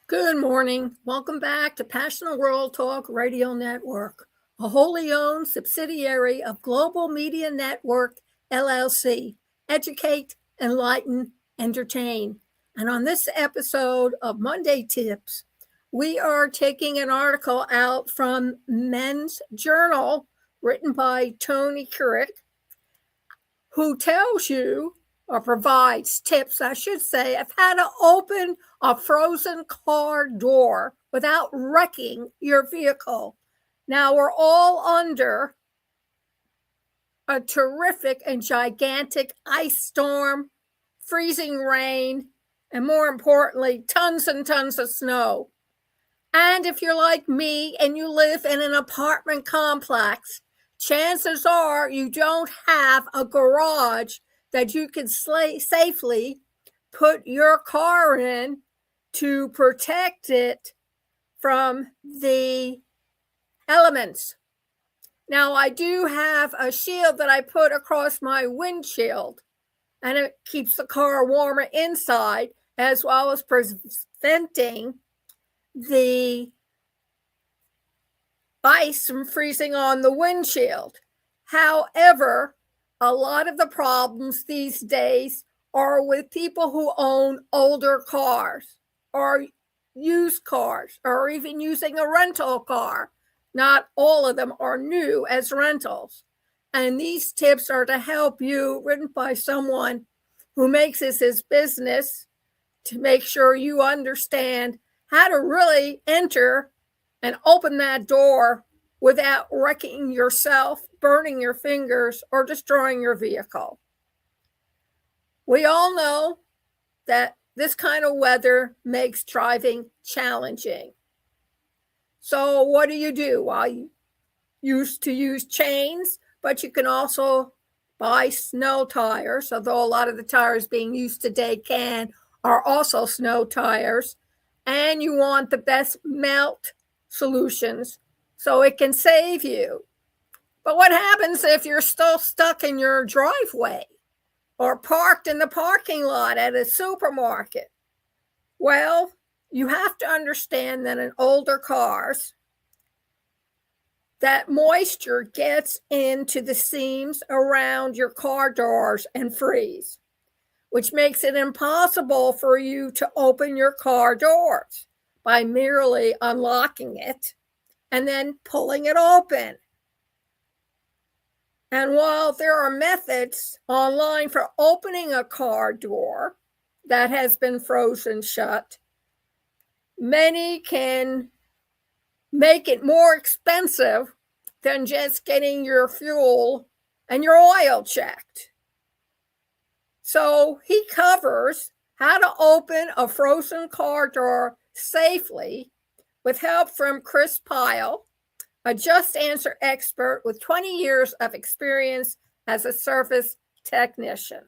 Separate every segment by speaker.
Speaker 1: Good morning. Welcome back to Passionate World Talk Radio Network, a wholly owned subsidiary of Global Media Network, LLC. Educate, enlighten, entertain. And on this episode of Monday Tips, we are taking an article out from Men's Journal written by Tony Carrick, who tells you or provides tips, I should say, of how to open a frozen car door without wrecking your vehicle. Now, we're all under a terrific and gigantic ice storm, freezing rain, and more importantly, tons and tons of snow. And if you're like me and you live in an apartment complex, chances are you don't have a garage that you can safely put your car in to protect it from the elements. Now, I do have a shield that I put across my windshield, and it keeps the car warmer inside as well as preventing the ice from freezing on the windshield. However, a lot of the problems these days are with people who own older cars or used cars or even using a rental car. Not all of them are new as rentals. And these tips are to help you, written by someone who makes this his business, to make sure you understand how to really enter and open that door without wrecking yourself, burning your fingers, or destroying your vehicle. We all know that this kind of weather makes driving challenging. So what do? Well, you used to use chains, but you can also buy snow tires, although a lot of the tires being used today are also snow tires. And you want the best melt solutions so it can save you. But what happens if you're still stuck in your driveway or parked in the parking lot at a supermarket? Well, you have to understand that in older cars, that moisture gets into the seams around your car doors and freeze, which makes it impossible for you to open your car doors by merely unlocking it and then pulling it open. And while there are methods online for opening a car door that has been frozen shut, many can make it more expensive than just getting your fuel and your oil checked. So he covers how to open a frozen car door safely with help from Chris Pyle, a Just Answer expert with 20 years of experience as a service technician.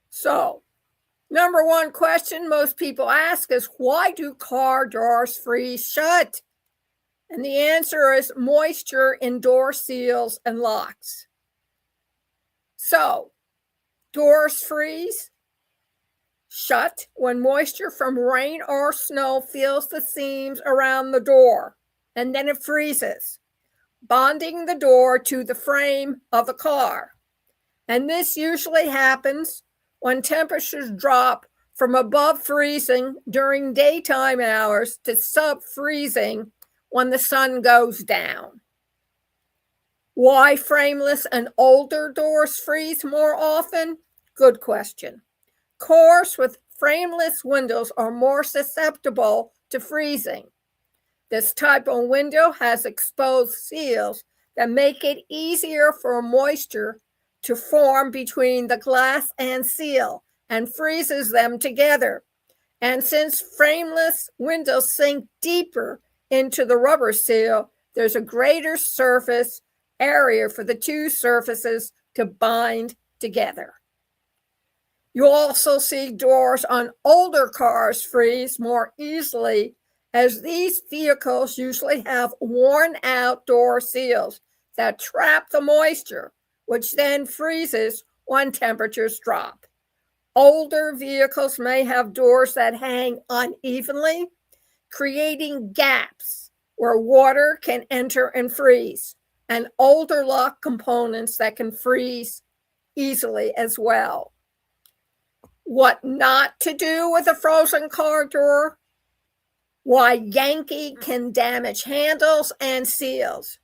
Speaker 1: So, number one question most people ask is, why do car doors freeze shut? And the answer is moisture in door seals and locks. So, doors freeze shut when moisture from rain or snow fills the seams around the door, and then it freezes, bonding the door to the frame of the car. And this usually happens when temperatures drop from above freezing during daytime hours to sub-freezing when the sun goes down. Why frameless and older doors freeze more often? Good question. Cars with frameless windows are more susceptible to freezing. This type of window has exposed seals that make it easier for moisture to form between the glass and seal and freezes them together. And since frameless windows sink deeper into the rubber seal, there's a greater surface area for the two surfaces to bind together. You also see doors on older cars freeze more easily, as these vehicles usually have worn out door seals that trap the moisture, which then freezes when temperatures drop. Older vehicles may have doors that hang unevenly, creating gaps where water can enter and freeze, and older lock components that can freeze easily as well. What not to do with a frozen car door? Why yanking can damage handles and seals.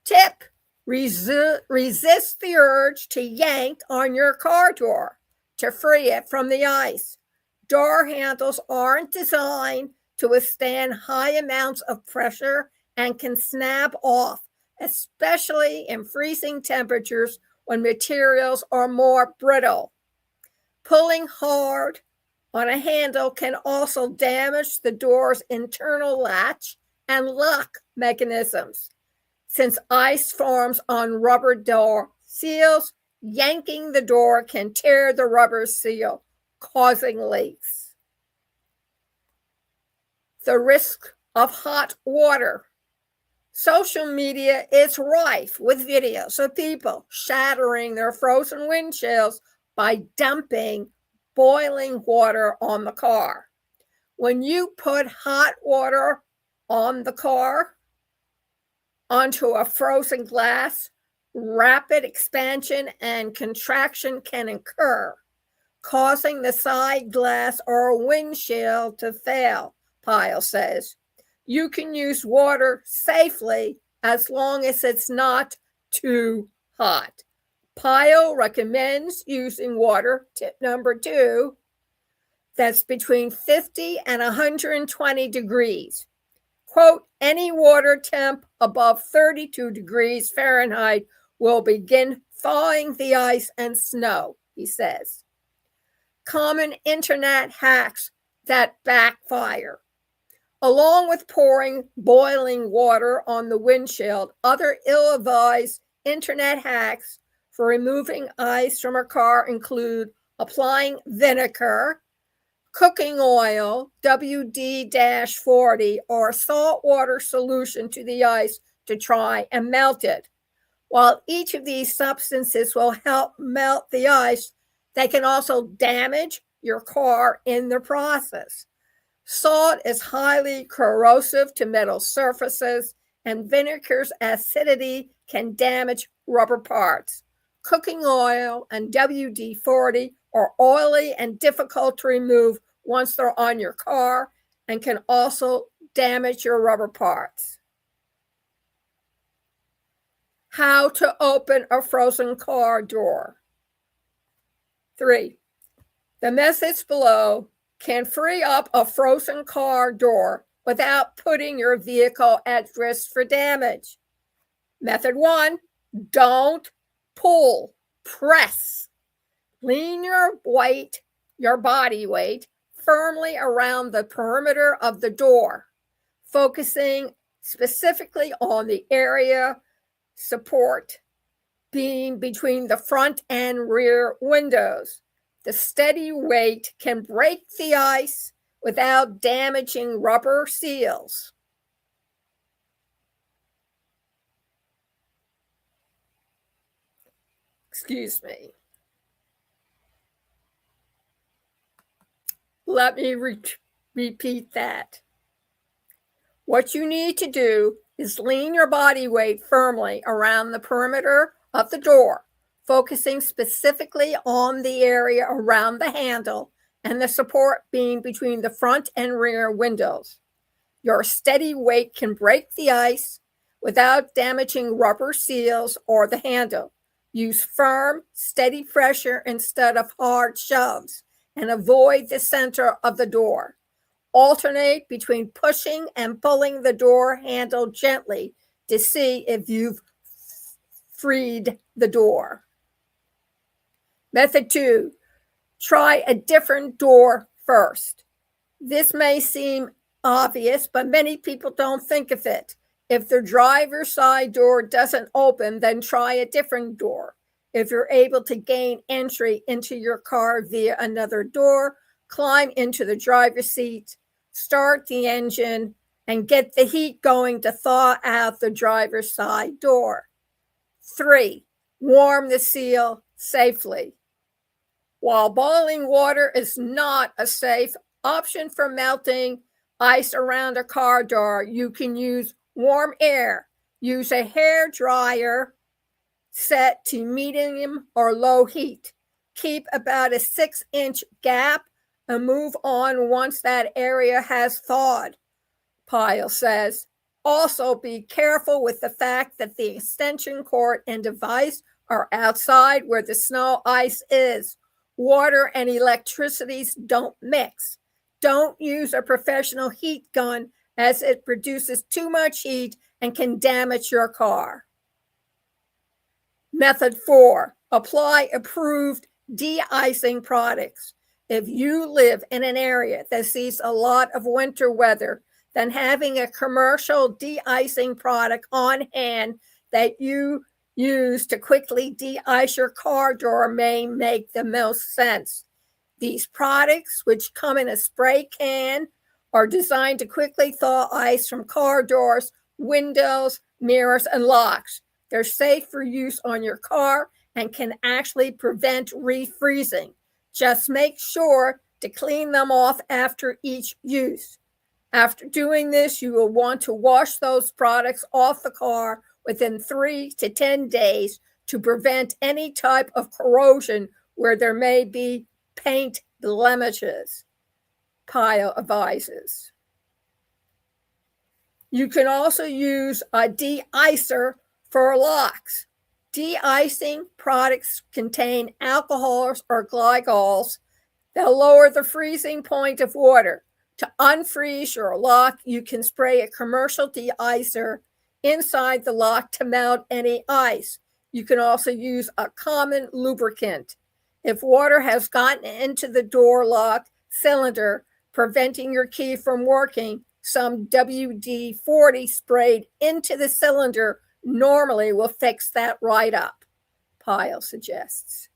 Speaker 1: Tip: resist the urge to yank on your car door to free it from the ice. Door handles aren't designed to withstand high amounts of pressure and can snap off, especially in freezing temperatures when materials are more brittle. Pulling hard on a handle can also damage the door's internal latch and lock mechanisms. Since ice forms on rubber door seals, yanking the door can tear the rubber seal, causing leaks. The risk of hot water. Social media is rife with videos of people shattering their frozen windshields by dumping boiling water on the car. When you put hot water on the car, onto a frozen glass, rapid expansion and contraction can occur, causing the side glass or windshield to fail, Pyle says. You can use water safely as long as it's not too hot. Pyle recommends using water, tip number 2, that's between 50 and 120 degrees. Quote, any water temp above 32 degrees Fahrenheit will begin thawing the ice and snow, he says. Common internet hacks that backfire. Along with pouring boiling water on the windshield, other ill-advised internet hacks for removing ice from a car include applying vinegar, cooking oil, WD-40, or saltwater solution to the ice to try and melt it. While each of these substances will help melt the ice, they can also damage your car in the process. Salt is highly corrosive to metal surfaces, and vinegar's acidity can damage rubber parts. Cooking oil and WD-40 are oily and difficult to remove once they're on your car and can also damage your rubber parts. How to open a frozen car door. 3. The methods below can free up a frozen car door without putting your vehicle at risk for damage. Method 1, don't pull, press. Lean your body weight firmly around the perimeter of the door, focusing specifically on the area support being between the front and rear windows. The steady weight can break the ice without damaging rubber seals. Excuse me. Let me repeat that. What you need to do is lean your body weight firmly around the perimeter of the door, focusing specifically on the area around the handle and the support being between the front and rear windows. Your steady weight can break the ice without damaging rubber seals or the handle. Use firm, steady pressure instead of hard shoves, and avoid the center of the door. Alternate between pushing and pulling the door handle gently to see if you've freed the door. Method 2, try a different door first. This may seem obvious, but many people don't think of it. If the driver's side door doesn't open, then try a different door. If you're able to gain entry into your car via another door, climb into the driver's seat, start the engine, and get the heat going to thaw out the driver's side door. 3, warm the seal safely. While boiling water is not a safe option for melting ice around a car door, you can use warm air. Use a hair dryer set to medium or low heat. Keep about a 6-inch gap and move on once that area has thawed, Pyle says. Also, be careful with the fact that the extension cord and device are outside where the snow ice is. Water and electricity don't mix. Don't use a professional heat gun as it produces too much heat and can damage your car. Method 4, apply approved de-icing products. If you live in an area that sees a lot of winter weather, then having a commercial de-icing product on hand that you use to quickly de-ice your car door may make the most sense. These products, which come in a spray can, are designed to quickly thaw ice from car doors, windows, mirrors, and locks. They're safe for use on your car and can actually prevent refreezing. Just make sure to clean them off after each use. After doing this, you will want to wash those products off the car within 3 to 10 days to prevent any type of corrosion where there may be paint blemishes, Pyle advises. You can also use a de-icer for locks. De-icing products contain alcohols or glycols that lower the freezing point of water. To unfreeze your lock, you can spray a commercial de-icer inside the lock to melt any ice. You can also use a common lubricant. If water has gotten into the door lock cylinder, preventing your key from working, some WD-40 sprayed into the cylinder normally will fix that right up, Pyle suggests.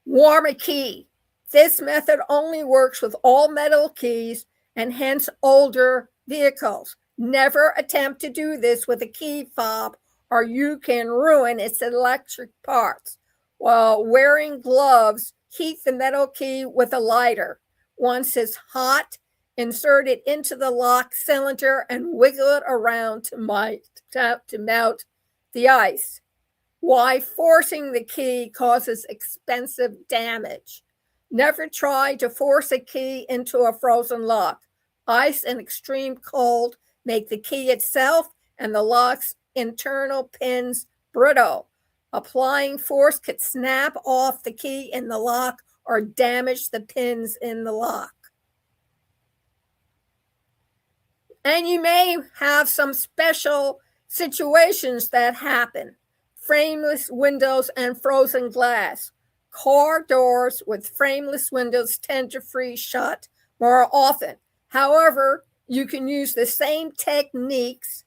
Speaker 1: Warm a key. This method only works with all metal keys and hence older vehicles. Never attempt to do this with a key fob or you can ruin its electric parts. While wearing gloves, heat the metal key with a lighter. Once it's hot, insert it into the lock cylinder and wiggle it around to melt the ice. Why forcing the key causes expensive damage. Never try to force a key into a frozen lock. Ice and extreme cold make the key itself and the lock's internal pins brittle. Applying force could snap off the key in the lock or damage the pins in the lock. And you may have some special situations that happen. Frameless windows and frozen glass. Car doors with frameless windows tend to freeze shut more often. However, you can use the same tips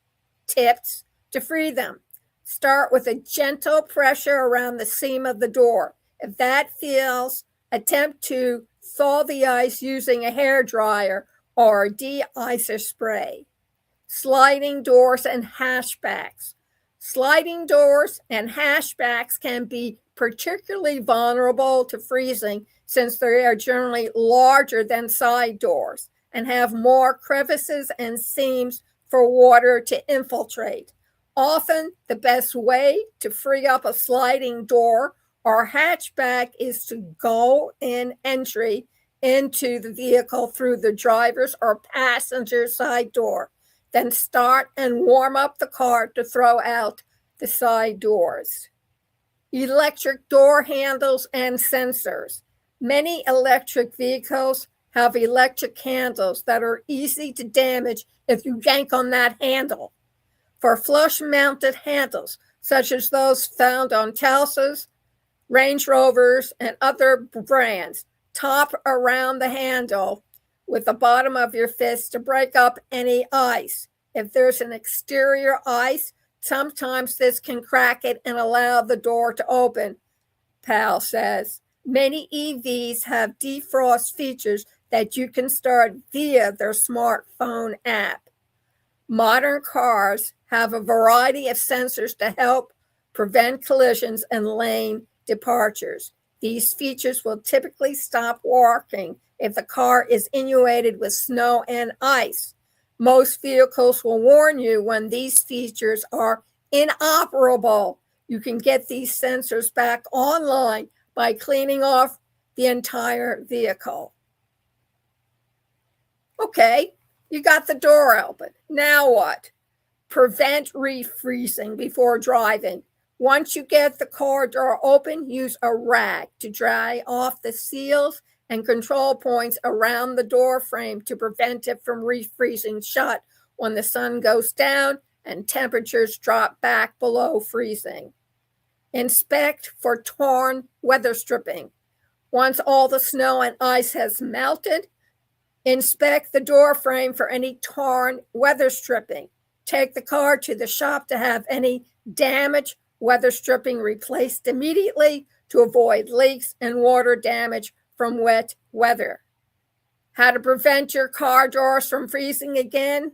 Speaker 1: to free them. Start with a gentle pressure around the seam of the door. If that fails, attempt to thaw the ice using a hair dryer or a de-icer spray. Sliding doors and hatchbacks. Sliding doors and hatchbacks can be particularly vulnerable to freezing since they are generally larger than side doors and have more crevices and seams for water to infiltrate. Often, the best way to free up a sliding door or hatchback is to go in entry into the vehicle through the driver's or passenger side door. Then start and warm up the car to throw out the side doors. Electric door handles and sensors. Many electric vehicles have electric handles that are easy to damage if you yank on that handle. For flush-mounted handles, such as those found on Teslas, Range Rovers, and other brands, top around the handle with the bottom of your fist to break up any ice. If there's an exterior ice, sometimes this can crack it and allow the door to open, Pal says. Many EVs have defrost features that you can start via their smartphone app. Modern cars have a variety of sensors to help prevent collisions and lane departures. These features will typically stop working if the car is inundated with snow and ice. Most vehicles will warn you when these features are inoperable. You can get these sensors back online by cleaning off the entire vehicle. Okay, you got the door open. Now what? Prevent refreezing before driving. Once you get the car door open, use a rag to dry off the seals and control points around the door frame to prevent it from refreezing shut when the sun goes down and temperatures drop back below freezing. Inspect for torn weather stripping. Once all the snow and ice has melted, inspect the door frame for any torn weather stripping. Take the car to the shop to have any damaged weather stripping replaced immediately to avoid leaks and water damage from wet weather. How to prevent your car doors from freezing again?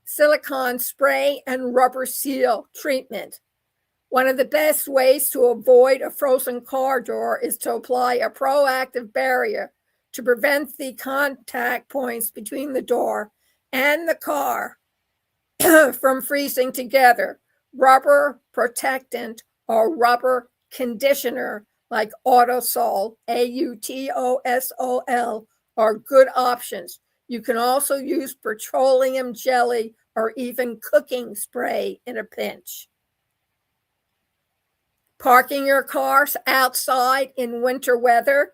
Speaker 1: Silicone spray and rubber seal treatment. One of the best ways to avoid a frozen car door is to apply a proactive barrier to prevent the contact points between the door and the car from freezing together. Rubber protectant or rubber conditioner like Autosol, AUTOSOL, are good options. You can also use petroleum jelly or even cooking spray in a pinch. Parking your cars outside in winter weather.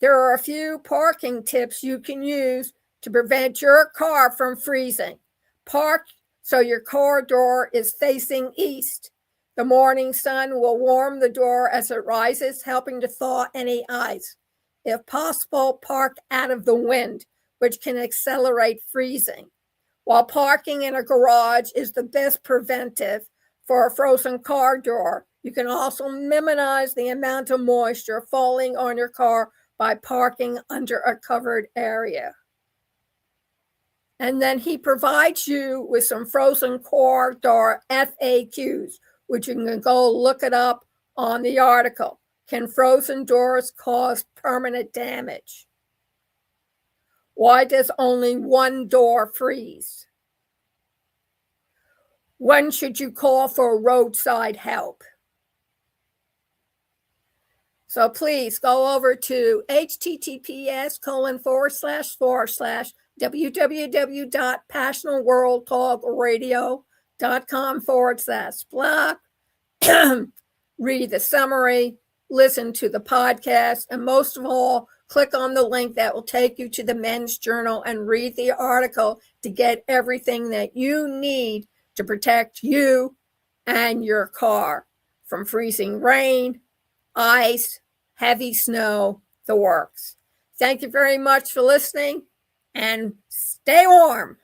Speaker 1: There are a few parking tips you can use to prevent your car from freezing. Park so your car door is facing east. The morning sun will warm the door as it rises, helping to thaw any ice. If possible, park out of the wind, which can accelerate freezing. While parking in a garage is the best preventive for a frozen car door, you can also minimize the amount of moisture falling on your car by parking under a covered area. And then he provides you with some frozen car door FAQs, which you can go look it up on the article. Can frozen doors cause permanent damage? Why does only one door freeze? When should you call for roadside help? So please go over to https://www.passionalworldtalkradio.com/blog. Read the summary, listen to the podcast, and most of all, click on the link that will take you to the Men's Journal and read the article to get everything that you need to protect you and your car from freezing rain, ice, heavy snow, the works. Thank you very much for listening, and stay warm.